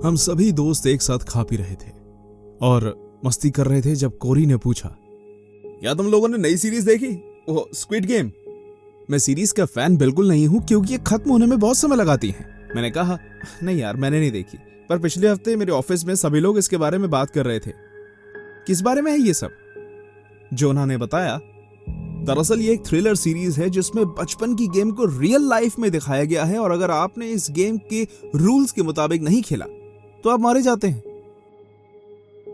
हम सभी दोस्त एक साथ खा पी रहे थे और मस्ती कर रहे थे जब कोरी ने पूछा, क्या तुम लोगों ने नई सीरीज देखी, वो स्क्विड गेम? मैं सीरीज का फैन बिल्कुल नहीं हूं क्योंकि ये खत्म होने में बहुत समय लगाती है। मैंने कहा, नहीं यार, मैंने नहीं देखी, पर पिछले हफ्ते मेरे ऑफिस में सभी लोग इसके बारे में बात कर रहे थे। किस बारे में है ये सब? जोना ने बताया, दरअसल ये एक थ्रिलर सीरीज है जिसमें बचपन की गेम को रियल लाइफ में दिखाया गया है और अगर आपने इस गेम के रूल्स के मुताबिक नहीं खेला तो आप मारे जाते हैं।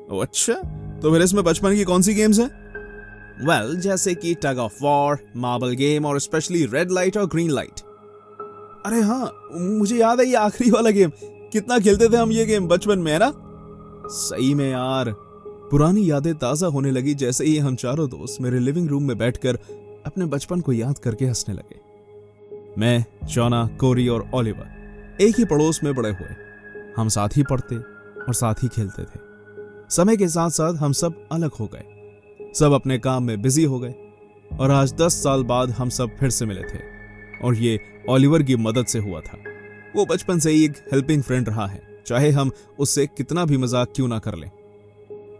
ओ अच्छा, तो फिर इसमें बचपन की कौन सी गेम्स हैं? वेल, जैसे कि टग ऑफ वॉर, मार्बल गेम और स्पेशली रेड लाइट और ग्रीन लाइट। अरे हाँ, मुझे याद है ये आखिरी वाला गेम। कितना खेलते थे हम ये गेम बचपन में, है ना? सही में यार, पुरानी यादें ताजा होने लगी जैसे ही हम चारों दोस्त मेरे लिविंग रूम में बैठकर अपने बचपन को याद करके हंसने लगे। मैं, जोना, कोरी और ओलिवर एक ही पड़ोस में बड़े हुए। हम साथ ही पढ़ते और साथ ही खेलते थे। समय के साथ साथ हम सब अलग हो गए, सब अपने काम में बिजी हो गए और आज 10 साल बाद हम सब फिर से मिले थे और ये ओलिवर की मदद से हुआ था। वो बचपन से ही एक हेल्पिंग फ्रेंड रहा है, चाहे हम उससे कितना भी मजाक क्यों ना कर लें।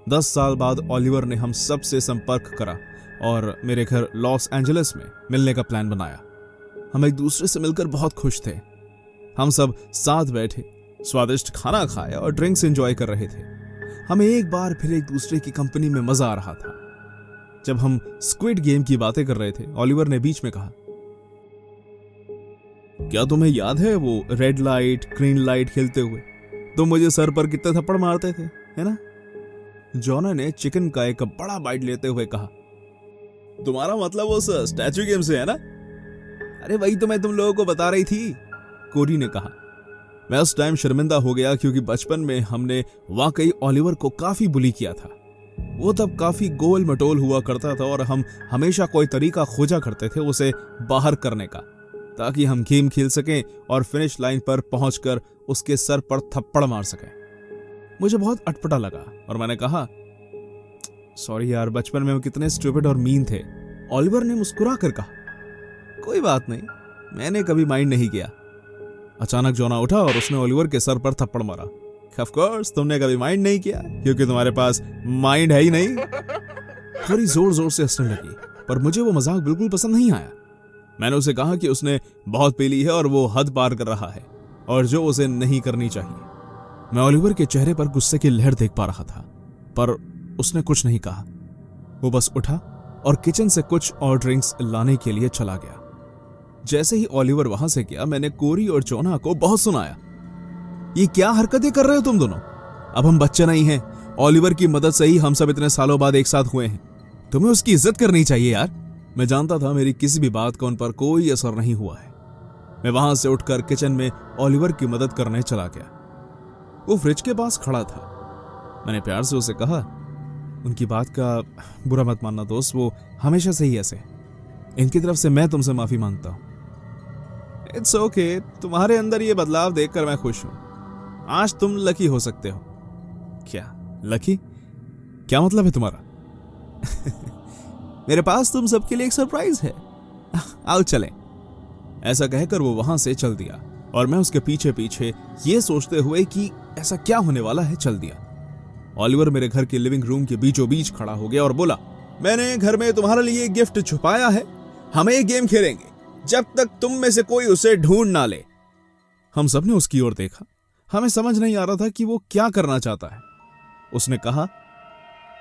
10 साल बाद ओलिवर ने हम सब से संपर्क करा और मेरे घर लॉस एंजलिस में मिलने का प्लान बनाया। हम एक दूसरे से मिलकर बहुत खुश थे। हम सब साथ बैठे स्वादिष्ट खाना खाए और ड्रिंक्स एंजॉय कर रहे थे। हमें एक बार फिर एक दूसरे की कंपनी में मजा आ रहा था। जब हम स्क्विड गेम की बातें कर रहे थे, ओलिवर ने बीच में कहा, क्या तुम्हें याद है वो रेड लाइट ग्रीन लाइट खेलते हुए तुम मुझे सर पर कितने थप्पड़ मारते थे, है ना? जोना ने चिकन का एक बड़ा बाइट लेते हुए कहा, तुम्हारा मतलब उस स्टैचू गेम से है ना? अरे वही तो मैं तुम लोगों को बता रही थी, कोरी ने कहा। मैं उस टाइम शर्मिंदा हो गया क्योंकि बचपन में हमने वाकई ओलिवर को काफी बुली किया था। वो तब काफी गोल मटोल हुआ करता था और हम हमेशा कोई तरीका खोजा करते थे उसे बाहर करने का, ताकि हम गेम खेल सकें और फिनिश लाइन पर पहुंचकर उसके सर पर थप्पड़ मार सकें। मुझे बहुत अटपटा लगा और मैंने कहा, सॉरी यार, बचपन में हम कितने स्टूपिड और मीन थे। ओलिवर ने मुस्कुरा कर कहा, कोई बात नहीं, मैंने कभी माइंड नहीं किया। अचानक जोना उठा और उसने ओलिवर के सर पर थप्पड़ मारा। ऑफ कोर्स तुमने कभी माइंड नहीं किया क्योंकि तुम्हारे पास माइंड है ही नहीं। थोड़ी जोर जोर से हंसने लगी, पर मुझे वो मजाक बिल्कुल पसंद नहीं आया। मैंने उसे कहा कि उसने बहुत पी ली है और वो हद पार कर रहा है और जो उसे नहीं करनी चाहिए। मैं ओलिवर के चेहरे पर गुस्से की लहर देख पा रहा था, पर उसने कुछ नहीं कहा। वो बस उठा और किचन से कुछ और ड्रिंक्स लाने के लिए चला गया। जैसे ही ओलिवर वहां से गया, मैंने कोरी और जोना को बहुत सुनाया, ये क्या हरकतें कर रहे हो तुम दोनों? अब हम बच्चे नहीं हैं। ओलिवर की मदद से ही हम सब इतने सालों बाद एक साथ हुए हैं। तुम्हें उसकी इज्जत करनी चाहिए यार। मैं जानता था मेरी किसी भी बात का उन पर कोई असर नहीं हुआ है। मैं वहां से उठकर किचन में ओलिवर की मदद करने चला गया। वो फ्रिज के पास खड़ा था। मैंने प्यार से उसे कहा, उनकी बात का बुरा मत मानना दोस्त, वो हमेशा से ही ऐसे। इनकी तरफ से मैं तुमसे माफी मांगता हूं। इट्स ओके, तुम्हारे अंदर ये बदलाव देखकर मैं खुश हूं। आज तुम लकी हो सकते हो। क्या लकी? क्या मतलब है तुम्हारा? मेरे पास तुम सबके लिए एक सरप्राइज है। आओ चलें। ऐसा कहकर वो वहां से चल दिया और मैं उसके पीछे पीछे ये सोचते हुए कि ऐसा क्या होने वाला है चल दिया। ओलिवर मेरे घर के लिविंग रूम के बीचों बीच खड़ा हो गया और बोला, मैंने घर में तुम्हारे लिए एक गिफ्ट छुपाया है। हम एक गेम खेलेंगे जब तक तुम में से कोई उसे ढूंढ ना ले। हम सबने उसकी ओर देखा। हमें समझ नहीं आ रहा था कि वो क्या करना चाहता है। उसने कहा,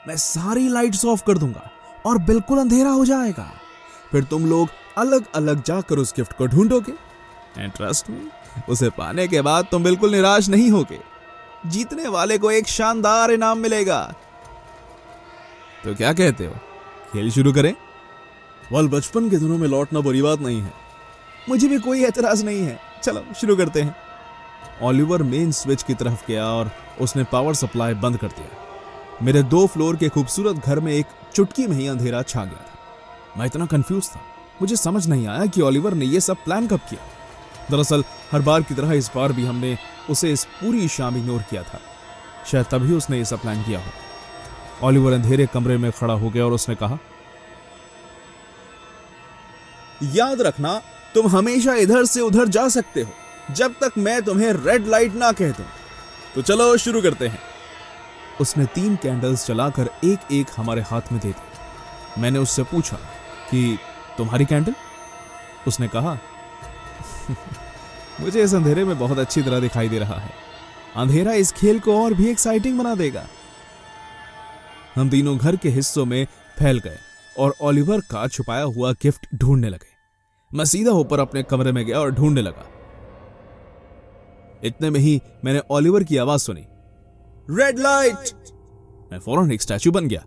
मैं सारी लाइट्स ऑफ कर दूंगा और बिल्कुल अंधेरा हो जाएगा। फिर तुम लोग अलग अलग जाकर उस गिफ्ट को ढूंढोगे। एंड ट्रस्ट मी, उसे पाने के बाद तुम बिल्कुल निराश नहीं होगे। जीतने वाले को एक शानदार इनाम मिलेगा। तो क्या कहते हो, खेल शुरू करें? वाल बचपन के दिनों में लौटना बुरी बात नहीं है। मुझे भी कोई एतराज नहीं है, चलो शुरू करते हैं। ओलिवर मेन स्विच की तरफ गया और उसने पावर सप्लाई बंद कर दिया। मेरे 2 फ्लोर के खूबसूरत घर में एक चुटकी में ही अंधेरा छा गया था। मैं इतना कंफ्यूज था, मुझे समझ नहीं आया कि ओलिवर ने यह सब प्लान कब किया। दरअसल हर बार की तरह इस बार भी हमने उसे इस पूरी शाम इग्नोर किया था। शायद तभी उसने यह सब प्लान किया हो। ओलिवर अंधेरे कमरे में खड़ा हो गया और उसने कहा, याद रखना, तुम हमेशा इधर से उधर जा सकते हो जब तक मैं तुम्हें रेड लाइट ना कह दूं। तो चलो शुरू करते हैं। उसने 3 कैंडल्स जलाकर एक एक हमारे हाथ में दे दी। मैंने उससे पूछा कि तुम्हारी कैंडल? उसने कहा मुझे इस अंधेरे में बहुत अच्छी तरह दिखाई दे रहा है। अंधेरा इस खेल को और भी एक्साइटिंग बना देगा। हम तीनों घर के हिस्सों में फैल गए और ओलिवर का छुपाया हुआ गिफ्ट ढूंढने लगे। मैं सीधा ऊपर अपने कमरे में गया और ढूंढने लगा। इतने में ही मैंने ओलिवर की आवाज सुनी, रेड लाइट। मैं फौरन एक स्टैचू बन गया।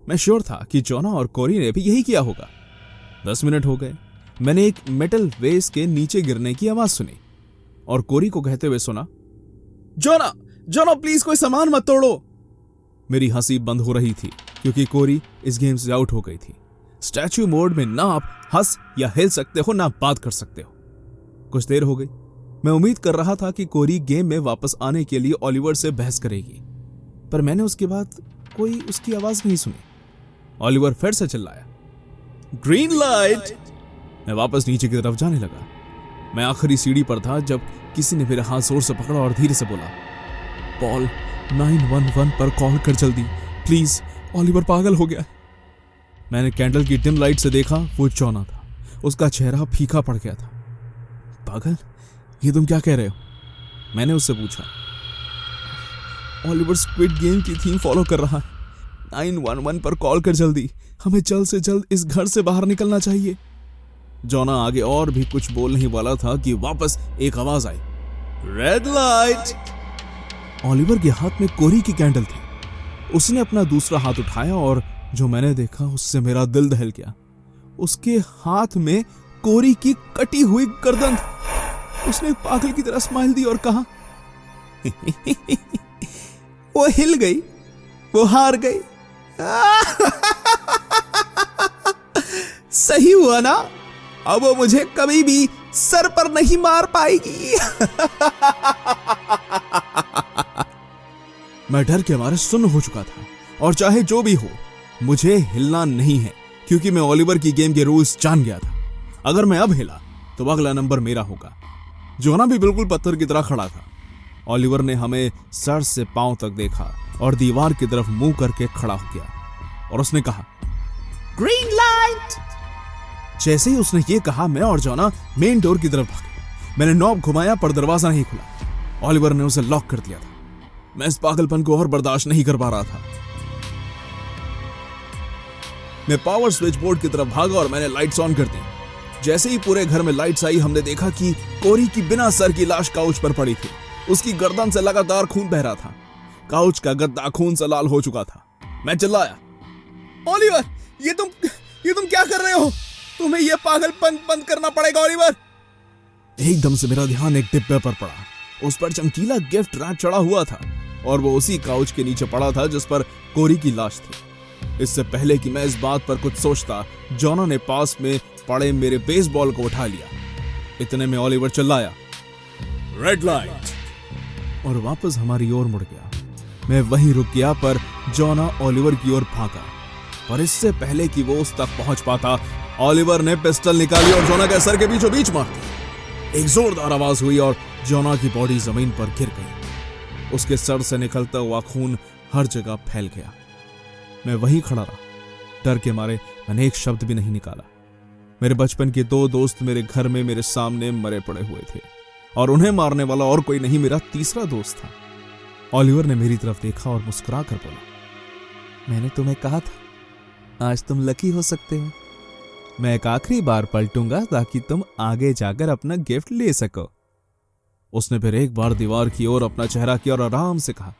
मैं श्योर था कि जोना और कोरी ने भी यही किया होगा। 10 मिनट हो गए। मैंने एक मेटल वेस के नीचे गिरने की आवाज सुनी और कोरी को कहते हुए सुना, जोना जोना प्लीज कोई सामान मत तोड़ो। मेरी हंसी बंद हो रही थी क्योंकि कोरी इस गेम से आउट हो गई थी। स्टैचू मोड में ना आप हंस या हिल सकते हो ना बात कर सकते हो। कुछ देर हो गई। मैं उम्मीद कर रहा था कि कोरी गेम में वापस आने के लिए ओलिवर से बहस करेगी, पर मैंने उसके बाद कोई उसकी आवाज नहीं सुनी। ओलिवर फिर से चिल्लाया, ग्रीन लाइट। मैं वापस नीचे की तरफ जाने लगा। मैं आखिरी सीढ़ी पर था जब किसी ने मेरा हाथ जोर से पकड़ा और धीरे से बोला, पॉल 911 पर कॉल कर जल्दी प्लीज, ओलिवर पागल हो गया। मैंने कैंडल की डिम लाइट से देखा, वो जोना था। उसका चेहरा फीका पड़ गया था। पागल? ये तुम क्या कह रहे हो? मैंने उससे पूछा। ओलिवर स्क्विड गेम की थीम फॉलो कर रहा है। 911 पर कॉल कर जल्दी, हमें जल्द से जल्द इस घर से बाहर निकलना चाहिए। जोना आगे और भी कुछ बोल नहीं वाला था कि वापस एक आवाज आई, रेड लाइट। ओलिवर के हाथ में कोरी की कैंडल थी। उसने अपना दूसरा हाथ उठाया और जो मैंने देखा उससे मेरा दिल दहल गया। उसके हाथ में कोरी की कटी हुई गर्दन थी। उसने पागल की तरह स्माइल दी और कहा, वो हिल गई, वो हार गई। सही हुआ ना, अब वो मुझे कभी भी सर पर नहीं मार पाएगी। मैं डर के मारे सुन्न हो चुका था और चाहे जो भी हो मुझे हिलना नहीं है क्योंकि मैं ओलिवर की गेम के रूल्स जान गया था। अगर मैं अब हिला तो अगला नंबर मेरा होगा। जोना भी बिल्कुल पत्थर की तरह खड़ा था। ओलिवर ने हमें सर से पांव तक देखा और दीवार की तरफ मुंह करके खड़ा हो गया और उसने कहा, ग्रीन लाइट। जैसे ही उसने ये कहा मैं और जोना मेन डोर की तरफ भागे। मैंने नॉब घुमाया पर दरवाजा नहीं खुला। ओलिवर ने उसे लॉक कर दिया था। मैं इस पागलपन को और बर्दाश्त नहीं कर पा रहा था। मैं पावर स्विच बोर्ड की तरफ भागा और मैंने लाइट्स ऑन कर दी। जैसे ही पूरे घर में लाइट्स आई हमने देखा कि कोरी की बिना सर की लाश काउच पर पड़ी थी। उसकी गर्दन से लगातार खून बह रहा था। काउच का गद्दा खून से लाल हो चुका था। मैं चिल्लाया, ओलिवर ये तुम क्या कर रहे हो? तुम्हें यह पागलपन बंद करना पड़ेगा ओलिवर। एकदम से मेरा ध्यान एक डिब्बे पर पड़ा। उस पर चमकीला गिफ्ट रैप चढ़ा हुआ था और वो उसी काउच के नीचे पड़ा था जिस पर कोरी की लाश थी। इससे पहले कि मैं इस बात पर कुछ सोचता, जोना ने पास में पड़े मेरे बेसबॉल को उठा लिया। इतने में ओलिवर चिल्लाया, रेड लाइट, और वापस हमारी ओर मुड़ गया। मैं वहीं रुक गया पर जोना ओलिवर की ओर भागा, पर इससे पहले कि वो उस तक पहुंच पाता ओलिवर ने पिस्टल निकाली और जोना के सर के बीचों बीच मार दी। एक जोरदार आवाज हुई और जोना की बॉडी जमीन पर गिर गई। उसके सर से निकलता हुआ खून हर जगह फैल गया। मैं वहीं खड़ा रहा। डर के मारे मैंने एक शब्द भी नहीं निकाला। मेरे बचपन के 2 दोस्त मेरे घर में मेरे सामने मरे पड़े हुए थे और उन्हें मारने वाला और कोई नहीं, मेरा तीसरा दोस्त था। ओलिवर ने मेरी तरफ देखा और मुस्कुरा कर बोला, मैंने तुम्हें कहा था आज तुम लकी हो सकते हो। मैं एक आखिरी बार पलटूंगा ताकि तुम आगे जाकर अपना गिफ्ट ले सको। उसने फिर एक बार दीवार की ओर अपना चेहरा किया और आराम से कहा,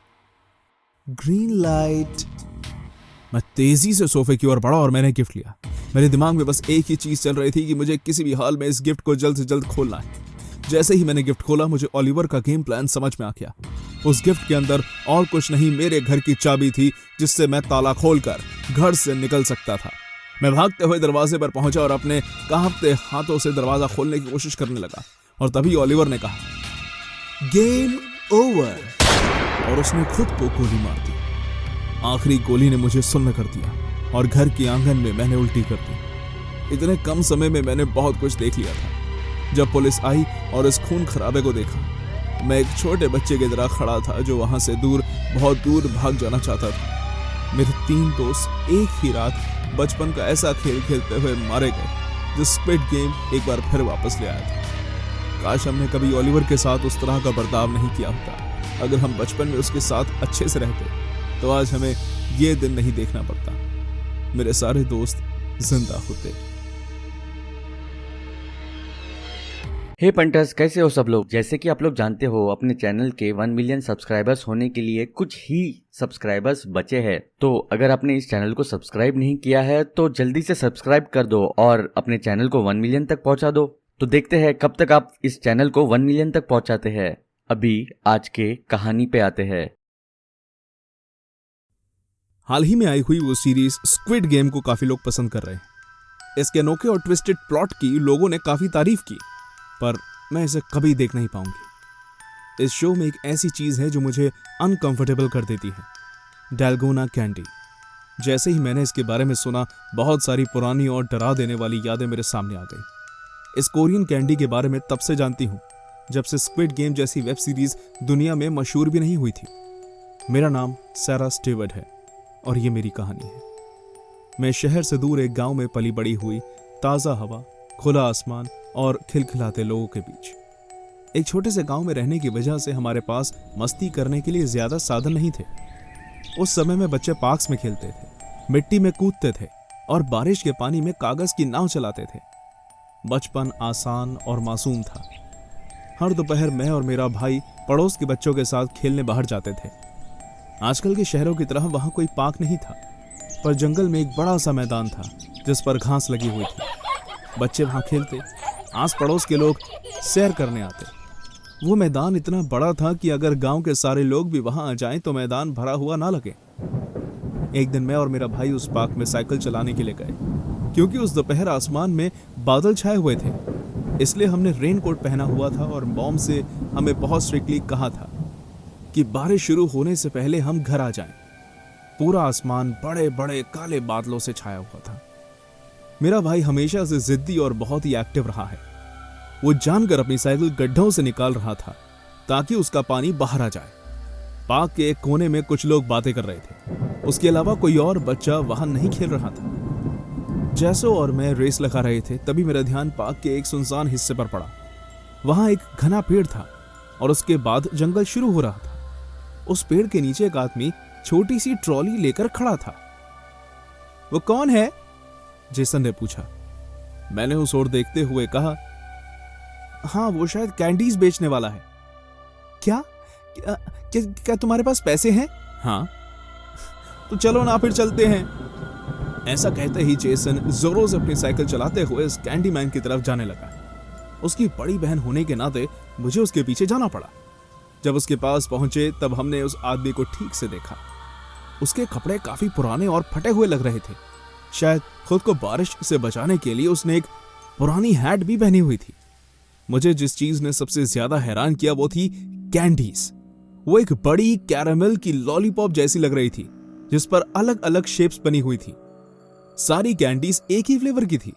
ग्रीन लाइट। मैं तेजी से सोफे की ओर बढ़ा और मैंने गिफ्ट लिया। मेरे दिमाग में बस एक ही चीज चल रही थी कि मुझे किसी भी हाल में इस गिफ्ट को जल्द से जल्द खोलना है। जैसे ही मैंने गिफ्ट खोला मुझे ओलिवर का गेम प्लान समझ में आ गया। उस गिफ्ट के अंदर और कुछ नहीं, मेरे घर की चाबी थी जिससे मैं ताला खोलकर घर से निकल सकता था। मैं भागते हुए दरवाजे पर पहुंचा और अपने कांपते हाथों से दरवाजा खोलने की कोशिश करने लगा और तभी ओलिवर ने कहा, गेम ओवर, और उसने खुद को गोली मार दी। आखिरी गोली ने मुझे सुन्न कर दिया और घर के आंगन में मैंने उल्टी कर दी। इतने कम समय में मैंने बहुत कुछ देख लिया था। जब पुलिस आई और इस खून खराबे को देखा मैं एक छोटे बच्चे की तरह खड़ा था जो वहां से दूर, बहुत दूर भाग जाना चाहता था। मेरे 3 दोस्त एक ही रात बचपन का ऐसा खेल खेलते हुए मारे गए जो स्क्विड गेम एक बार फिर वापस ले आया था। काश हमने कभी ओलिवर के साथ उस तरह का बर्ताव नहीं किया होता। अगर हम बचपन में उसके साथ अच्छे से रहते तो आज हमें ये दिन नहीं देखना पड़ता। मेरे सारे दोस्त जिंदा होते। हे पंटर्स, कैसे हो सब लोग। जैसे कि आप लोग जानते हो, अपने चैनल के 1 मिलियन सब्सक्राइबर्स होने के लिए कुछ ही सब्सक्राइबर्स बचे हैं। तो अगर आपने इस चैनल को सब्सक्राइब नहीं किया है तो जल्दी से सब्सक्राइब कर दो और अपने चैनल को 1 मिलियन तक पहुंचा दो। तो देखते हैं कब तक आप इस चैनल को 1 मिलियन तक पहुंचाते हैं। अभी आज के कहानी पे आते हैं। हाल ही में आई हुई वो सीरीज स्क्विड गेम को काफी लोग पसंद कर रहे हैं। इसके अनोखे और ट्विस्टेड प्लॉट की लोगों ने काफी तारीफ की, पर मैं इसे कभी देख नहीं पाऊंगी। इस शो में एक ऐसी चीज है जो मुझे अनकंफर्टेबल कर देती है, डालगोना कैंडी। जैसे ही मैंने इसके बारे में सुना, बहुत सारी पुरानी और डरा देने वाली यादें मेरे सामने आ गई। इस कोरियन कैंडी के बारे में तब से जानती हूं जब से स्क्विड गेम जैसी वेब सीरीज दुनिया में मशहूर भी नहीं हुई थी। मेरा नाम सारा स्टीवर्ट है और ये मेरी कहानी है। मैं शहर से दूर एक गांव में पली बड़ी हुई, ताजा हवा, खुला आसमान और खिलखिलाते लोगों के बीच। एक छोटे से गांव में रहने की वजह से हमारे पास मस्ती करने के लिए ज्यादा साधन नहीं थे। उस समय में बच्चे पार्क्स में खेलते थे, मिट्टी में कूदते थे और बारिश के पानी में कागज की नाव चलाते थे। बचपन आसान और मासूम था। हर दोपहर मैं और मेरा भाई पड़ोस के बच्चों के साथ खेलने बाहर जाते थे। आजकल के शहरों की तरह वहां कोई पार्क नहीं था, पर जंगल में एक बड़ा सा मैदान था जिस पर घास लगी हुई थी। बच्चे वहां खेलते, आस पड़ोस के लोग सैर करने आते। वो मैदान इतना बड़ा था कि अगर गांव के सारे लोग भी वहां आ जाएं तो मैदान भरा हुआ ना लगे। एक दिन मैं और मेरा भाई उस पार्क में साइकिल चलाने के लिए गए। क्योंकि उस दोपहर आसमान में बादल छाए हुए थे, इसलिए हमने रेनकोट पहना हुआ था और मॉम से हमें बहुत स्ट्रिक्टली कहा था कि बारिश शुरू होने से पहले हम घर आ जाएं। पूरा आसमान बड़े बड़े काले बादलों से छाया हुआ था। मेरा भाई हमेशा से जिद्दी और बहुत ही एक्टिव रहा है। वो जानकर अपनी साइकिल गड्ढों से निकाल रहा था ताकि उसका पानी बाहर आ जाए। पार्क के एक कोने में कुछ लोग बातें कर रहे थे, उसके अलावा कोई और बच्चा वहां नहीं खेल रहा था। जैसो और मैं रेस लगा रहे थे, तभी मेरा ध्यान पार्क के एक सुनसान हिस्से पर पड़ा। वहां एक घना पेड़ था और उसके बाद जंगल शुरू हो रहा था। उस पेड़ के नीचे एक आदमी छोटी सी ट्रॉली लेकर खड़ा था। वो कौन है? जेसन ने पूछा। मैंने उस ओर देखते हुए कहा, हाँ, वो शायद कैंडीज बेचने वाला है। क्या तुम्हारे पास पैसे हैं? हाँ। तो चलो ना, फिर चलते हैं। ऐसा कहते ही जेसन जोरों से अपनी साइकिल चलाते हुए इस कैंडी मैन की तरफ जाने लगा। उसकी बड़ी बहन होने के नाते मुझे उसके पीछे जाना पड़ा। जब उसके पास पहुंचे तब हमने उस आदमी को ठीक से देखा। उसके कपड़े काफी पुराने और फटे हुए लग रहे थे। शायद खुद को बारिश से बचाने के लिए उसने एक पुरानी हैट भी पहनी हुई थी। मुझे जिस चीज ने सबसे ज्यादा हैरान किया वो थी कैंडीज। वो एक बड़ी कैरामेल की लॉलीपॉप जैसी लग रही थी जिस पर अलग अलग शेप्स बनी हुई थी। सारी कैंडीज एक ही फ्लेवर की थी।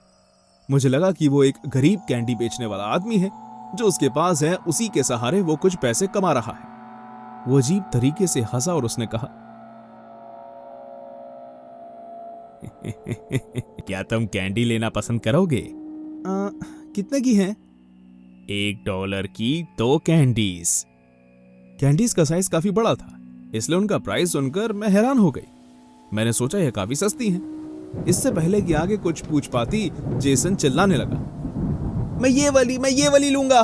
मुझे लगा कि वो एक गरीब कैंडी बेचने वाला आदमी है जो उसके पास है, उसी के सहारे वो कुछ पैसे कमा रहा है। वो अजीब तरीके से हंसा और उसने कहा, क्या तुम कैंडी लेना पसंद करोगे? कितने की है? $1 की 2 कैंडीज। कैंडीज का साइज काफी बड़ा था, इसलिए उनका प्राइस सुनकर मैं हैरान हो गई। मैंने सोचा यह काफी सस्ती है। इससे पहले कि आगे कुछ पूछ पाती, जेसन चिल्लाने लगा, मैं ये वाली लूंगा।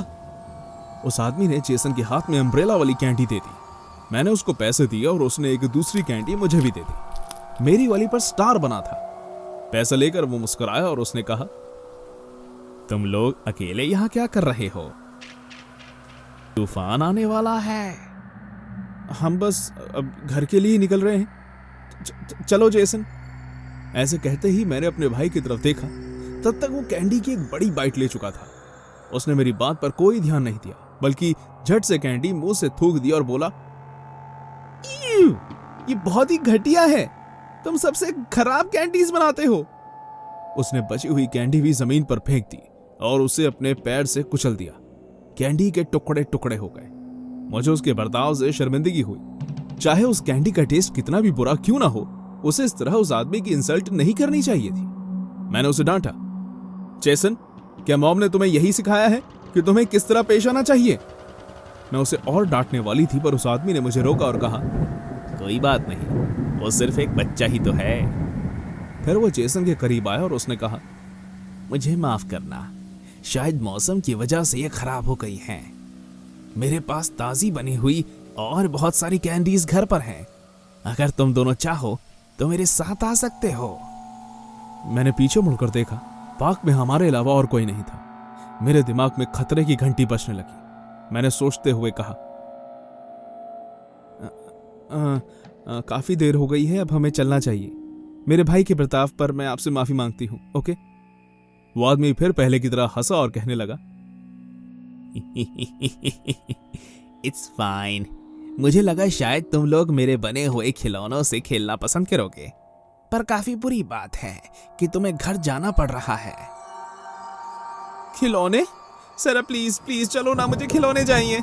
उस आदमी ने जेसन के हाथ में अम्ब्रेला वाली कैंडी दे दी। मैंने उसको पैसे दिए और उसने एक दूसरी कैंडी मुझे भी दे दी। मेरी वाली पर स्टार बना था। पैसा लेकर वो मुस्कुराया और उसने कहा, तुम लोग अकेले यहां क्या कर रहे हो? तूफान आने वाला है। हम बस अब घर के लिए ही निकल रहे हैं। चलो जेसन। ऐसे कहते ही मैंने अपने भाई की तरफ देखा। तब तक वो कैंडी की एक बड़ी बाइट ले चुका था। उसने मेरी बात पर कोई ध्यान नहीं दिया, बल्कि झट से कैंडी मुंह से थूक दी और बोला, ये बहुत ही घटिया है, तुम सबसे खराब कैंडीज बनाते हो। उसने बची हुई कैंडी भी जमीन पर फेंक दी और उसे अपने पैर से कुचल दिया। कैंडी के टुकड़े टुकड़े हो गए। मुझे उसके बर्ताव से शर्मिंदगी हुई। चाहे उस कैंडी का टेस्ट कितना भी बुरा क्यों ना हो, उसे इस तरह उस आदमी की इंसल्ट नहीं करनी चाहिए थी। मैंने उसे डांटा, जेसन, क्या मॉम ने तुम्हें यही सिखाया है कि तुम्हें किस तरह पेश आना चाहिए? मैं उसे और डांटने वाली थी, पर उस आदमी ने मुझे रोका और कहा, कोई बात नहीं, वो सिर्फ एक बच्चा ही तो है। फिर वो जेसन के करीब आया और उसने कहा, मुझे माफ करना, शायद मौसम की वजह से ये खराब हो गई हैं। मेरे पास ताजी बनी हुई और बहुत सारी कैंडीज घर पर हैं। अगर तुम दोनों चाहो तो मेरे साथ आ सकते हो। मैंने पीछे मुड़कर देखा, पार्क में हमारे अलावा और कोई नहीं था। मेरे दिमाग में खतरे की घंटी बजने लगी। मैंने सोचते हुए कहा, काफी देर हो गई है, अब हमें चलना चाहिए। मेरे भाई के बर्ताव पर मैं आपसे माफी मांगती हूं, ओके? वो आदमी फिर पहले की तरह हंसा और कहने लगा, इट्स फाइन। मुझे लगा शायद तुम लोग मेरे बने हुए खिलौनों से खेलना पसंद करोगे, पर काफी बुरी बात है कि तुम्हें घर जाना पड़ रहा है। खिलौने? सर प्लीज प्लीज चलो ना, मुझे खिलौने चाहिए।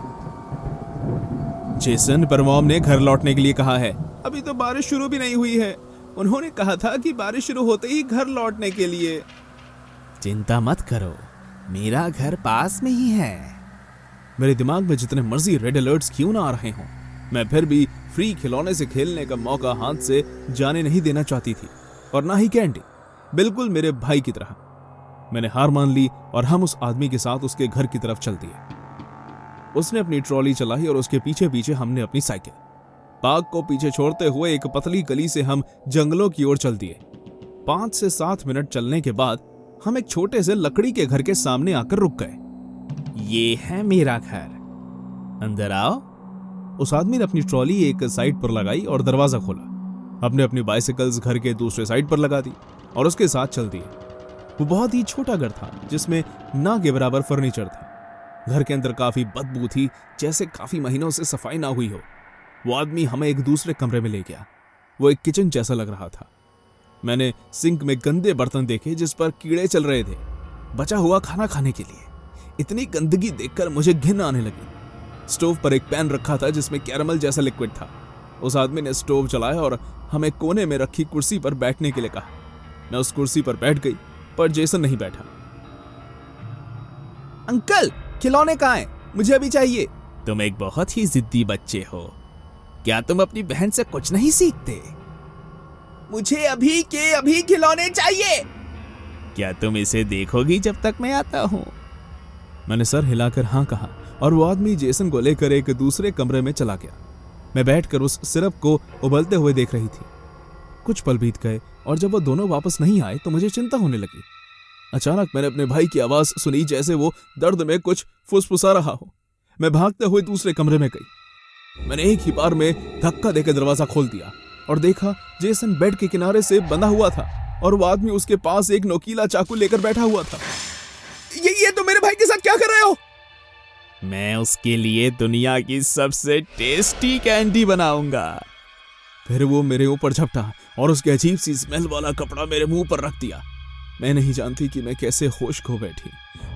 जेसन, पर मॉम ने घर लौटने के लिए कहा है। अभी तो बारिश शुरू भी नहीं हुई है। उन्होंने कहा था कि बारिश शुरू होते ही घर लौटने के लिए। चिंता मत करो, मेरा घर पास में ही है। मेरे दिमाग में जितने मर्जी रेड अलर्ट्स क्यों ना आ रहे हों, मैं फिर भी फ्री खिलौने से खेलने का मौका हाथ से जाने नहीं देना चाहती थी, और ना ही कैंडी, बिल्कुल मेरे भाई की तरह। मैंने हार मान ली और हम उस आदमी के साथ उसके घर की तरफ चल दिए। उसने अपनी ट्रॉली चलाई और उसके पीछे पीछे हमने अपनी साइकिल। पार्क को पीछे छोड़ते हुए एक पतली गली से हम जंगलों की ओर चल दिए। 5 से 7 मिनट चलने के बाद हम एक छोटे से लकड़ी के घर के सामने आकर रुक गए। ये है मेरा घर, अंदर आओ। उस आदमी ने अपनी ट्रॉली एक साइड पर लगाई और दरवाजा खोला। हमने अपनी बाइसिकल्स घर के दूसरे साइड पर लगा दी और उसके साथ चल दिए। वो बहुत ही छोटा घर था जिसमें ना के बराबर फर्नीचर था। घर के अंदर काफी बदबू थी, जैसे काफी महीनों से सफाई ना हुई हो। वो आदमी हमें एक दूसरे कमरे में ले गया। वो एक किचन जैसा लग रहा था। मैंने सिंक में गंदे बर्तन देखे जिस पर कीड़े चल रहे थे, बचा हुआ खाना खाने के लिए। इतनी गंदगी देखकर मुझे घिन आने लगी। स्टोव पर एक पैन रखा था जिसमें कैरमल जैसा लिक्विड था। उस आदमी ने स्टोव चलाया और हमें कोने में रखी कुर्सी पर बैठने के लिए कहा। मैं उस कुर्सी पर बैठ गई, पर जेसन नहीं बैठा। अंकल, खिलौने कहाँ हैं? मुझे अभी चाहिए। तुम एक बहुत ही जिद्दी बच्चे हो। क्या तुम अपनी बहन से कुछ नहीं सीखते? मुझे अभी के अभी खिलौने चाहिए। क्या तुम इसे देखोगी जब तक मैं आता हूं? मैंने सर हिलाकर हाँ कहा और वो आदमी जेसन को लेकर एक दूसरे कमरे में चला गया। मैं बैठकर उस सिरप को उबलते हुए देख रही थी। कुछ पल बीत गए और जब वो दोनों वापस नहीं आए तो मुझे चिंता होने लगी। अचानक मैंने अपने भाई की आवाज सुनी, जैसे वो दर्द में कुछ फुसफुसा रहा हो। मैं भागते हुए दूसरे कमरे में गई। मैंने एक ही बार में धक्का देकर दरवाजा खोल दिया और देखा जेसन बेड के किनारे से बंधा हुआ था और वो आदमी उसके पास एक नोकीला चाकू लेकर बैठा हुआ था। ये तो मेरे भाई के साथ क्या कर रहे हो? मैं उसके लिए दुनिया की सबसे टेस्टी कैंडी बनाऊंगा। फिर वो मेरे ऊपर झपटा और उसके अजीब सी स्मेल वाला कपड़ा मेरे मुंह पर रख दिया। मैं नहीं जानती कि मैं कैसे होश खो बैठी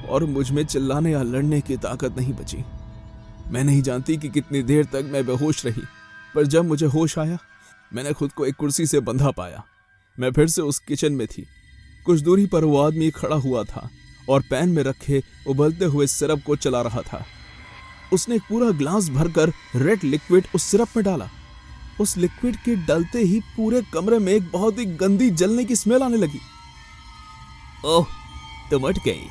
और मुझ में चिल्लाने या लड़ने की ताकत नहीं बची। मैं नहीं जानती कि कितनी देर तक मैं बेहोश रही, पर जब मुझे होश आया मैंने खुद को एक कुर्सी से बंधा पाया। मैं फिर से उस किचन में थी। कुछ दूरी पर वो आदमी खड़ा हुआ था और पैन में रखे उबलते हुए सिरप को चला रहा था। उसने एक पूरा ग्लास भरकर रेड लिक्विड उस सिरप में डाला। उस लिक्विड के डलते ही पूरे कमरे में एक बहुत ही गंदी जलने की स्मेल आने लगी। ओह, तुम उठ गई।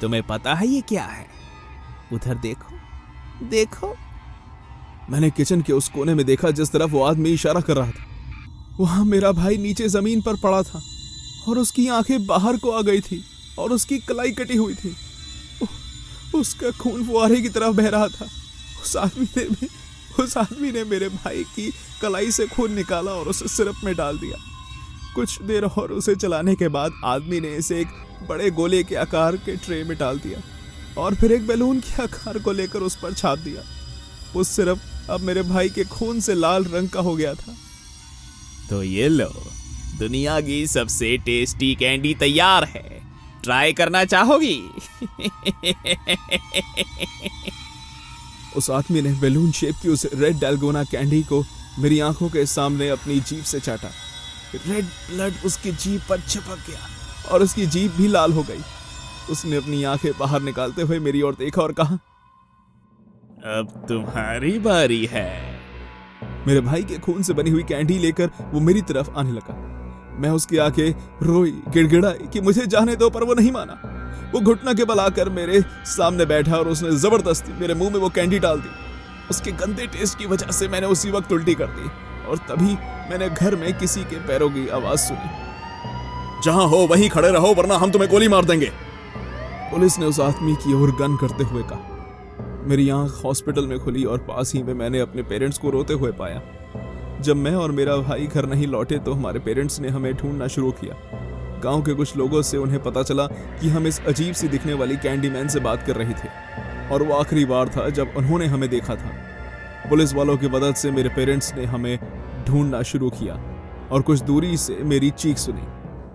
तुम्हें पता है ये क्या है? उधर देखो, देखो। मैंने किचन के उस कोने में देखा जिस तरफ वो आदमी इशारा कर रहा था। वहां मेरा भाई नीचे जमीन पर पड़ा था और उसकी आंखें बाहर को आ गई थी और उसकी कलाई कटी हुई थी। उसका खून फुहारे की तरफ बह रहा था। उस आदमी ने मेरे भाई की कलाई से खून निकाला और उसे सिरप में डाल दिया। कुछ देर और उसे चलाने के बाद आदमी ने इसे एक बड़े गोले के आकार के ट्रे में डाल दिया और फिर एक बैलून के आकार को लेकर उस पर छाप दिया। उस सिरप अब मेरे भाई के खून से लाल रंग का हो गया था। तो ये लो, दुनिया की सबसे टेस्टी कैंडी तैयार है। ट्राई करना चाहोगी? उस आदमी ने बैलून शेप की उस रेड डालगोना कैंडी को मेरी आंखों के सामने अपनी जीभ से चाटा। रेड ब्लड उसकी जीभ पर चिपक गया और उसकी जीभ भी लाल हो गई। उसने अपनी आंखें बाहर निकालते हुए मेरी ओर देखा और कहा, अब तुम्हारी बारी है। मेरे भाई के खून से बनी हुई कैंडी लेकर वो मेरी तरफ आने लगा। मैं उसकी आंखें रोई, गिड़गिड़ाई कि मुझे जाने दो, पर वो नहीं माना। वो घुटना के बल आकर मेरे सामने बैठा और उसने जबरदस्ती मेरे मुंह में वो कैंडी डाल दी। उसके गंदे टेस्ट की वजह से मैंने उसी वक्त उल्टी कर दी और तभी मैंने घर में किसी के पैरों की आवाज सुनी, जहां हो वहीं खड़े रहो वरना हम तुम्हें गोली मार देंगे। पुलिस ने उस आदमी की ओर गन करते हुए कहा। मेरी आंख हॉस्पिटल में खुली और पास ही में मैंने अपने पेरेंट्स को रोते हुए पाया। जब मैं और मेरा भाई घर नहीं लौटे तो हमारे पेरेंट्स ने हमें ढूंढना शुरू किया। गांव के कुछ लोगों से उन्हें पता चला कि हम इस अजीब सी दिखने वाली कैंडी मैन से बात कर रहे थे और वो आखिरी बार था जब उन्होंने हमें देखा था। पुलिस वालों की मदद से मेरे पेरेंट्स ने हमें ढूंढना शुरू किया और कुछ दूरी से मेरी चीख सुनी।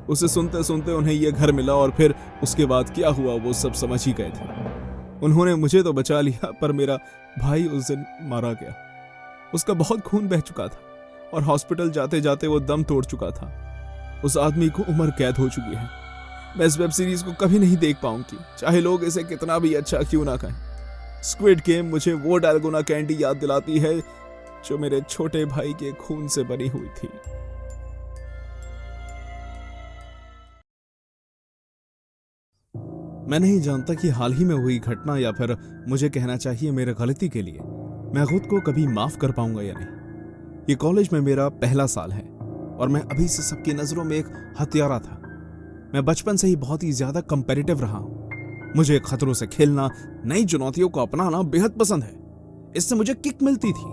उसे सुनते सुनते उन्हें यह घर मिला और फिर उसके बाद क्या हुआ वो सब समझ ही गए थे। उन्होंने मुझे तो बचा लिया, पर मेरा भाई उस दिन मारा गया। उसका बहुत खून बह चुका था और हॉस्पिटल जाते जाते वो दम तोड़ चुका था। उस आदमी को उम्र कैद हो चुकी है। मैं इस वेब सीरीज को कभी नहीं देख पाऊंगी, चाहे लोग इसे कितना भी अच्छा क्यों ना कहें। स्क्विड गेम मुझे वो डालगोना कैंडी याद दिलाती है जो मेरे छोटे भाई के खून से बनी हुई थी। मैं नहीं जानता कि हाल ही में हुई घटना या फिर मुझे कहना चाहिए मेरे गलती के लिए मैं खुद को कभी माफ कर पाऊंगा या नहीं। ये कॉलेज में मेरा पहला साल है और मैं अभी से सबकी नजरों में एक हत्यारा था। मैं बचपन से ही बहुत ही ज्यादा कंपेटिटिव रहा हूं। मुझे खतरों से खेलना, नई चुनौतियों को अपनाना बेहद पसंद है। इससे मुझे किक मिलती थी।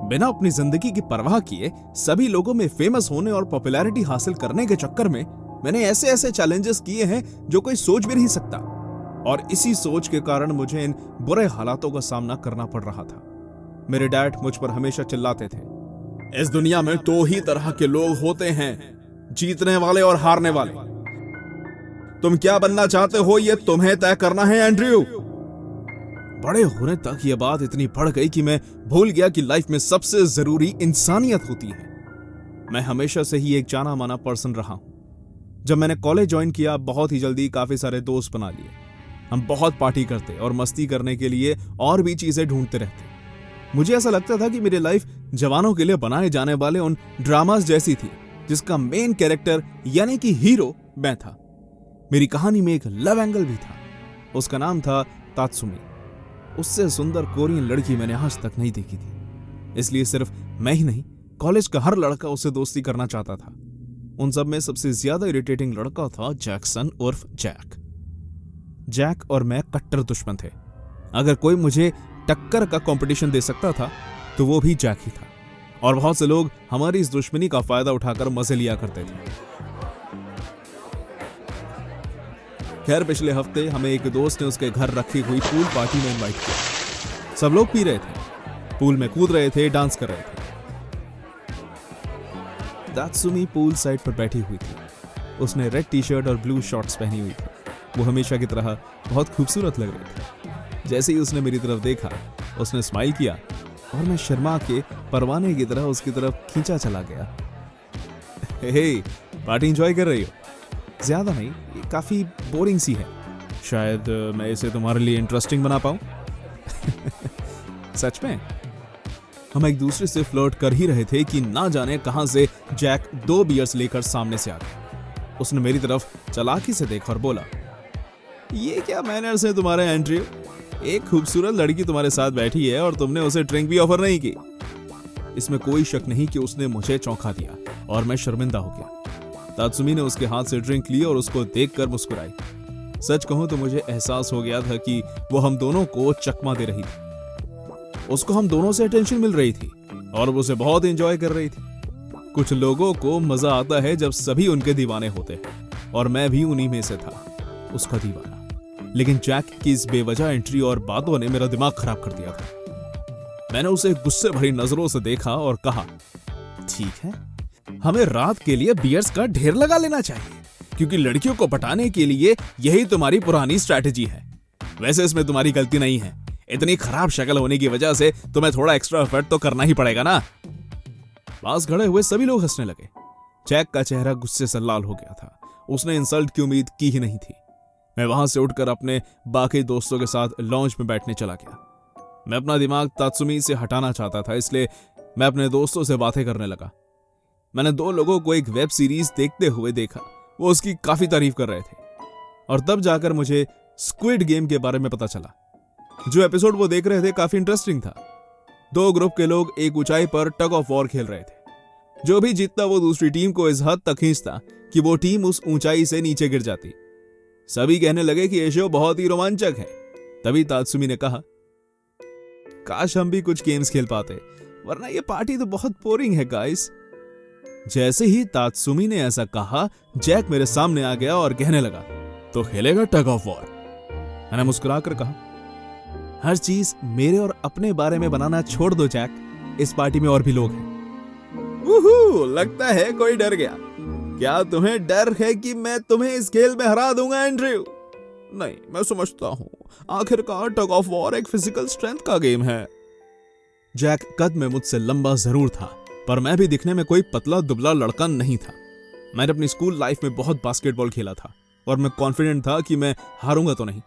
बिना अपनी जिंदगी की परवाह किए सभी लोगों में फेमस होने और पॉपुलैरिटी हासिल करने के चक्कर में मैंने ऐसे ऐसे चैलेंजेस किए हैं जो कोई सोच भी नहीं सकता, और इसी सोच के कारण मुझे इन बुरे हालातों का सामना करना पड़ रहा था। मेरे डैड मुझ पर हमेशा चिल्लाते थे, इस दुनिया में दो ही तरह के लोग होते हैं, जीतने वाले और हारने वाले। तुम क्या बनना चाहते हो ये तुम्हें तय करना है एंड्रयू। बड़े होने तक यह बात इतनी बढ़ गई कि मैं भूल गया कि लाइफ में सबसे जरूरी इंसानियत होती है। मैं हमेशा से ही एक जाना माना पर्सन रहा हूं। जब मैंने कॉलेज ज्वाइन किया बहुत ही जल्दी काफी सारे दोस्त बना लिए। हम बहुत पार्टी करते और मस्ती करने के लिए और भी चीजें ढूंढते रहते। मुझे ऐसा लगता था कि मेरी लाइफ जवानों के लिए बनाए जाने वाले उन ड्रामास जैसी थी जिसका मेन कैरेक्टर यानी कि हीरो मैं था। मेरी कहानी में एक लव एंगल भी था। उसका नाम था तात्सुमी। उससे सुंदर कोरियन लड़की मैंने आज तक नहीं देखी थी, इसलिए सिर्फ मैं ही नहीं कॉलेज का हर लड़का उससे दोस्ती करना चाहता था। उन सब में सबसे ज्यादा इरिटेटिंग लड़का था जैक्सन उर्फ जैक। जैक और मैं कट्टर दुश्मन थे। अगर कोई मुझे टक्कर का कंपटीशन दे सकता था तो वो भी जैक ही था, और बहुत से लोग हमारी इस दुश्मनी का फायदा उठाकर मजे लिया करते थे। खैर पिछले हफ्ते हमें एक दोस्त ने उसके घर रखी हुई पूल पार्टी में इनवाइट किया। सब लोग पी रहे थे, पूल में कूद रहे थे, डांस कर रहे थे। तात्सुमी पूल साइड पर बैठी हुई थी। उसने रेड टी शर्ट और ब्लू शॉर्ट्स पहनी हुई थी। वो हमेशा की तरह बहुत खूबसूरत लग रही थी। जैसे ही उसने मेरी तरफ देखा उसने स्माइल किया और मैं शर्मा के परवाने की तरह उसकी तरफ खींचा चला गया। हे, पार्टी एंजॉय कर रही हो? ज्यादा नहीं, ये काफी बोरिंग सी है। शायद मैं इसे तुम्हारे लिए इंटरेस्टिंग बना पाऊं। सच में? हम एक दूसरे से फ्लर्ट कर ही रहे थे कि ना जाने कहां से जैक 2 बियर्स लेकर सामने से आ गया। उसने मेरी तरफ चालाकी से देखा और बोला, ये क्या मैनर्स है तुम्हारे एंड्रयू? एक खूबसूरत लड़की तुम्हारे साथ बैठी है और तुमने उसे ड्रिंक भी ऑफर नहीं की। इसमें कोई शक नहीं कि उसने मुझे चौंका दिया और मैं शर्मिंदा हो गया। तात्सुमी ने उसके हाथ से ड्रिंक ली और उसको देखकर मुस्कुराई। सच कहूं तो मुझे एहसास हो गया था कि वो हम दोनों को चकमा दे रही थी। उसको हम दोनों से अटेंशन मिल रही थी और वो उसे बहुत एंजॉय कर रही थी। कुछ लोगों को मजा आता है जब सभी उनके दीवाने होते हैं, और मैं भी उन्हीं में से था, उसका दीवाना। लेकिन जैक की इस बेवजह एंट्री और बातों ने मेरा दिमाग खराब कर दिया था। मैंने उसे गुस्से भरी नजरों से देखा और कहा, ठीक है, हमें रात के लिए बियर्स का ढेर लगा लेना चाहिए, क्योंकि लड़कियों को पटाने के लिए यही तुम्हारी पुरानी स्ट्रैटेजी है। वैसे इसमें तुम्हारी गलती नहीं है। इतनी खराब शक्ल होने की वजह से तुम्हें थोड़ा एक्स्ट्रा एफर्ट तो करना ही पड़ेगा ना। पास खड़े हुए सभी लोग हंसने लगे। जैक का चेहरा गुस्से से लाल हो गया था। उसने इंसल्ट की उम्मीद की ही नहीं थी। मैं वहां से उठकर अपने बाकी दोस्तों के साथ लॉन्च में बैठने चला गया। मैं अपना दिमाग तात्सुमी से हटाना चाहता था, इसलिए मैं अपने दोस्तों से बातें करने लगा। मैंने दो लोगों को एक वेब सीरीज देखते हुए देखा। वो उसकी काफी तारीफ कर रहे थे और तब जाकर मुझे स्क्विड गेम के बारे में पता चला। जो एपिसोड वो देख रहे थे काफी इंटरेस्टिंग था। दो ग्रुप के लोग एक ऊंचाई पर टग ऑफ वॉर खेल रहे थे। जो भी जीतता वो दूसरी टीम को इस हद तक खींचता कि वो टीम उस ऊंचाई से नीचे गिर जाती। सभी कहने लगे कि ये शो बहुत ही रोमांचक है। तभी तात्सुमी ने कहा, काश हम भी कुछ गेम्स खेल पाते, वरना ये पार्टी तो बहुत बोरिंग है गाइस। जैसे ही तात्सुमी ने ऐसा कहा, जैक मेरे सामने आ गया और कहने लगा, तो खेलेगा टग ऑफ वॉर? मैंने मुस्कुराकर कहा, हर चीज मेरे और अपने बारे में बनाना छोड़ दो जैक, इस पार्टी में और भी लोग हैं। लगता है कोई डर गया। क्या तुम्हें डर है कि मैं तुम्हें इस खेल में हरा दूंगा एंड्रयू? नहीं, मैं समझता हूं, आखिरकार टग ऑफ वॉर एक फिजिकल स्ट्रेंथ का गेम है। जैक कद में मुझसे लंबा जरूर था, पर मैं भी दिखने में कोई पतला दुबला लड़का नहीं था। मैंने अपनी स्कूल लाइफ में बहुत बास्केटबॉल खेला था और मैं कॉन्फिडेंट था कि मैं हारूंगा तो नहीं।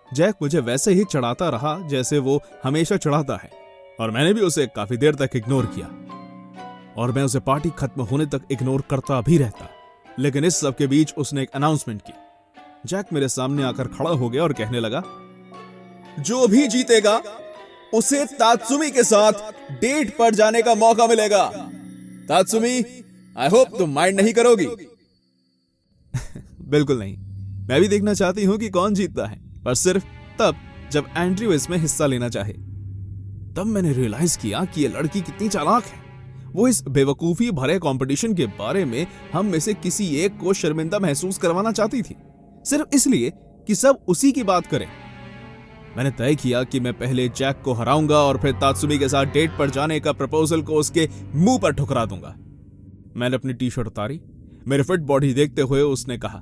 जैक मुझे वैसे ही चढ़ाता रहा जैसे वो हमेशा चढ़ाता है और मैंने भी उसे काफी देर तक इग्नोर किया और मैं उसे पार्टी खत्म होने तक इग्नोर करता भी रहता। लेकिन इस सब के बीच उसने एक अनाउंसमेंट की। जैक मेरे सामने आकर खड़ा हो गया और कहने लगा, जो भी जीतेगा उसे तात्सुमी के साथ डेट पर जाने का मौका मिलेगा। तात्सुमी, आई होप तुम माइंड नहीं करोगी। बिल्कुल नहीं, मैं भी देखना चाहती हूं कि कौन जीतता है, पर सिर्फ तब जब एंड्रयू इसमें हिस्सा लेना चाहे। तब मैंने रियलाइज किया कि यह लड़की कितनी चालाक है। वो इस बेवकूफी भरे कंपटीशन के बारे में हम में से किसी एक को शर्मिंदा महसूस करवाना चाहती थी, सिर्फ इसलिए कि सब उसी की बात करें। मैंने तय किया कि मैं पहले जैक को हराऊंगा और फिर तात्सुमी के साथ डेट पर जाने का प्रपोजल को उसके मुंह पर ठुकरा दूंगा। मैंने अपनी टी शर्ट उतारी। मेरे फिट बॉडी देखते हुए उसने कहा,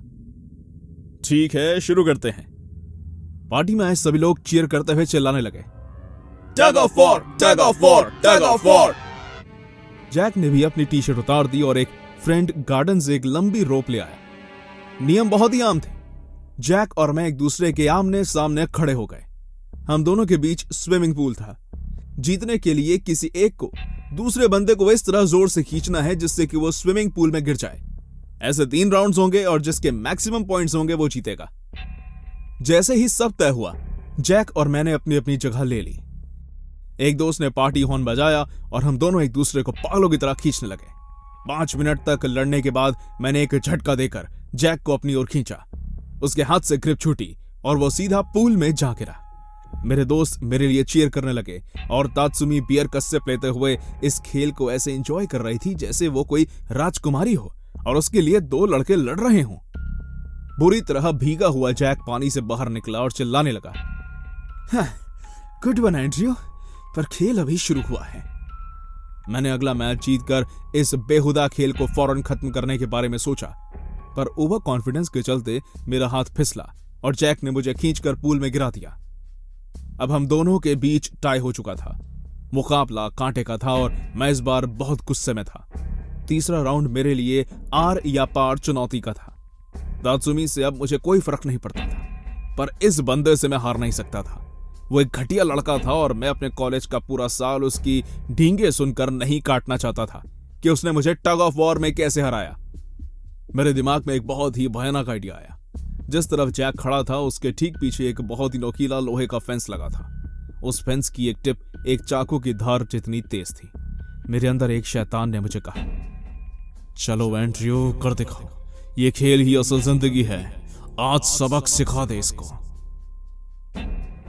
ठीक है, शुरू करते हैं। पार्टी में आए सभी लोग चीयर करते हुए चिल्लाने लगे, tug of war, tug of war, tug of war. Jack ने भी अपनी टी शर्ट उतार दी और एक फ्रेंड गार्डन से एक लंबी रोप ले आया। नियम बहुत ही आम थे। जैक और मैं एक दूसरे के आमने सामने खड़े हो गए। हम दोनों के बीच स्विमिंग पूल था। जीतने के लिए किसी एक को दूसरे बंदे को इस तरह जोर से खींचना है जिससे कि वो स्विमिंग पूल में गिर जाए। ऐसे 3 राउंड्स होंगे और जिसके मैक्सिमम पॉइंट्स होंगे वो जीतेगा। जैसे ही सब तय हुआ, जैक और मैंने अपनी अपनी जगह ले ली। एक दोस्त ने पार्टी हॉर्न बजाया और हम दोनों एक दूसरे को पागलों की तरह खींचने लगे। 5 मिनट तक लड़ने के बाद मैंने एक झटका देकर जैक को अपनी ओर खींचा। उसके हाथ से ग्रिप छूटी और वो सीधा पूल में जा गिरा। मेरे दोस्त मेरे लिए चीयर करने लगे और तात्सुमी बियर का सिप लेते हुए इस खेल को ऐसे एंजॉय कर रही थी जैसे वो कोई राजकुमारी हो और उसके लिए 2 लड़के लड़ रहे हों। बुरी तरह भीगा हुआ जैक पानी से बाहर निकला और चिल्लाने लगा, गुड वन एंड्रयू, पर खेल अभी शुरू हुआ है। मैंने अगला मैच जीतकर इस बेहुदा खेल को फौरन खत्म करने के बारे में सोचा, पर ओवर कॉन्फिडेंस के चलते मेरा हाथ फिसला और जैक ने मुझे खींचकर पूल में गिरा दिया। अब हम दोनों के बीच टाई हो चुका था। मुकाबला कांटे का था और मैं इस बार बहुत गुस्से में था। तीसरा राउंड मेरे लिए आर या पार चुनौती का था। तात्सुमी से अब मुझे कोई फर्क नहीं पड़ता था, पर इस बंदे से मैं हार नहीं सकता था। वो एक घटिया लड़का था और मैं अपने कॉलेज का पूरा साल उसकी ढींगे सुनकर नहीं काटना चाहता था कि उसने मुझे टग ऑफ वॉर में कैसे हराया। मेरे दिमाग में एक बहुत ही भयानक आइडिया आया। जिस तरफ जैक खड़ा था उसके ठीक पीछे एक बहुत ही नोकीला लोहे का फेंस लगा था। उस फेंस की एक टिप एक चाकू की धार जितनी तेज थी। मेरे अंदर एक शैतान ने मुझे कहा, चलो एंड्रयू, कर दिखाओ, ये खेल ही असल जिंदगी है, आज सबक सिखा दे इसको।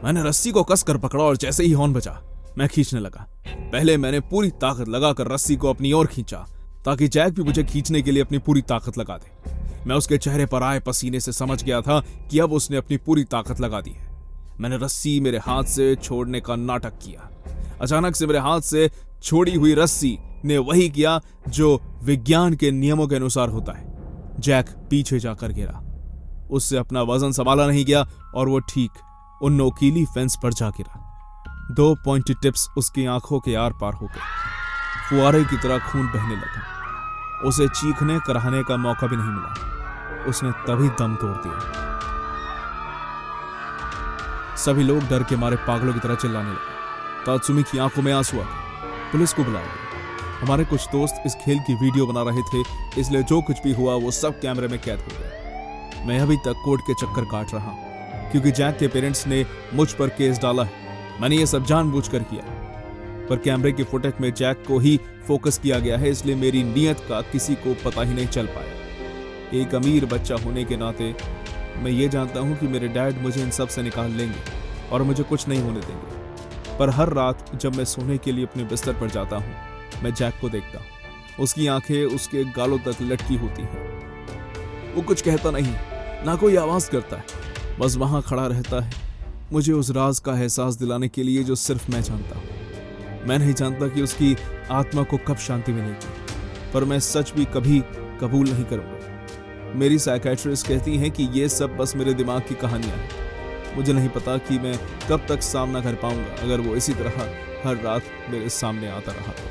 मैंने रस्सी को कसकर पकड़ा और जैसे ही हॉर्न बजा मैं खींचने लगा। पहले मैंने पूरी ताकत लगाकर रस्सी को अपनी ओर खींचा ताकि जैक भी मुझे खींचने के लिए अपनी पूरी ताकत लगा दे। मैं उसके चेहरे पर आए पसीने से समझ गया था कि अब उसने अपनी पूरी ताकत लगा दी है। मैंने रस्सी मेरे हाथ से छोड़ने का नाटक किया। अचानक से मेरे हाथ से छोड़ी हुई रस्सी ने वही किया जो विज्ञान के नियमों के अनुसार होता है। जैक पीछे जाकर गिरा। उससे अपना वजन संभाला नहीं गया और वो ठीक उन नोकीली फेंस पर जा गिरा। 2 पॉइंटेड टिप्स उसकी आंखों के आर पार हो गए। फुआरे की तरह खून बहने लगा। उसे चीखने कराहने का मौका भी नहीं मिला। उसने तभी दम तोड़ दिया। सभी लोग डर के मारे पागलों की तरह चिल्लाने लगे। तात्सुमी की आंखों में आंसू आ गए। पुलिस को बुलाया गया। हमारे कुछ दोस्त इस खेल की वीडियो बना रहे थे, इसलिए जो कुछ भी हुआ वो सब कैमरे में कैद हो गया। मैं अभी तक कोर्ट के चक्कर काट रहा हूं, क्योंकि जैक के पेरेंट्स ने मुझ पर केस डाला है। मैंने ये सब जानबूझकर किया, पर कैमरे की फुटेज में जैक को ही फोकस किया गया है, इसलिए मेरी नीयत का किसी को पता ही नहीं चल पाया। एक अमीर बच्चा होने के नाते मैं ये जानता हूं कि मेरे डैड मुझे इन सब से निकाल लेंगे और मुझे कुछ नहीं होने देंगे। पर हर रात जब मैं सोने के लिए अपने बिस्तर पर जाता हूं, मैं जैक को देखता हूं। उसकी आंखें उसके गालों तक लटकी होती हैं। वो कुछ कहता नहीं, ना कोई आवाज करता है, बस वहां खड़ा रहता है, मुझे उस राज का एहसास दिलाने के लिए जो सिर्फ मैं जानता हूं। मैं नहीं जानता कि उसकी आत्मा को कब शांति मिलेगी, पर मैं सच भी कभी कबूल नहीं करूंगा। मेरी साइकियाट्रिस्ट कहती हैं कि ये सब बस मेरे दिमाग की कहानियां हैं। मुझे नहीं पता कि मैं कब तक सामना कर पाऊंगा अगर वो इसी तरह हर रात मेरे सामने आता रहा तो।